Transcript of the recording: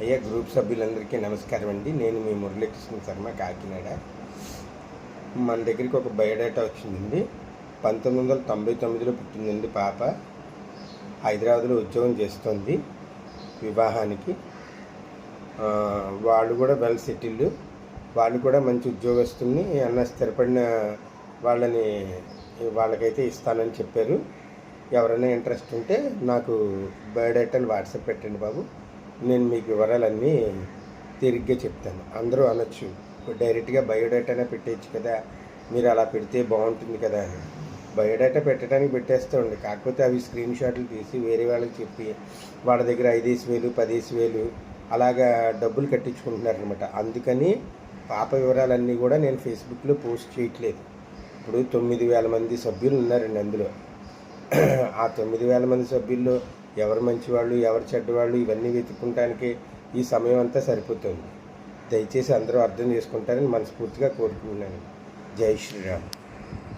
అయ్యా గ్రూప్ సభ్యులందరికీ నమస్కారం అండి. నేను మీ మురళీకృష్ణ శర్మ, కాకినాడ. మన దగ్గరికి ఒక బయోడేటా వచ్చిందండి. 1999లో పుట్టిందండి పాప. హైదరాబాద్లో ఉద్యోగం చేస్తుంది. వివాహానికి వాళ్ళు కూడా వెల్ సెటిల్డ్, వాళ్ళు కూడా మంచి ఉద్యోగస్తుల్ని అన్న స్థిరపడిన వాళ్ళకైతే ఇస్తానని చెప్పారు. ఎవరైనా ఇంట్రెస్ట్ ఉంటే నాకు బయోడేటాను వాట్సాప్ పెట్టండి బాబు, నేను మీకు వివరాలన్నీ తిరిగ్గా చెప్తాను. అందరూ అనొచ్చు, డైరెక్ట్గా బయోడేటానే పెట్టేయచ్చు కదా, మీరు అలా పెడితే బాగుంటుంది కదా అని. బయోడేటా పెట్టడానికి పెట్టేస్తామండి. కాకపోతే అవి స్క్రీన్ షాట్లు తీసి వేరే వాళ్ళకి చెప్పి వాళ్ళ దగ్గర 5,000 10,000 అలాగా డబ్బులు కట్టించుకుంటున్నారనమాట. అందుకని పాప వివరాలన్నీ కూడా నేను ఫేస్బుక్లో పోస్ట్ చేయట్లేదు. ఇప్పుడు 9,000 మంది సభ్యులు ఉన్నారండి. అందులో ఆ 9,000 మంది సభ్యుల్లో ఎవరు మంచివాళ్ళు ఎవరు చెడ్డవాళ్ళు ఇవన్నీ వెతుక్కుంటానికి ఈ సమయం అంతా సరిపోతుంది. దయచేసి అందరూ అర్థం చేసుకుంటారని మనస్ఫూర్తిగా కోరుకుంటున్నాను. జై శ్రీరామ్.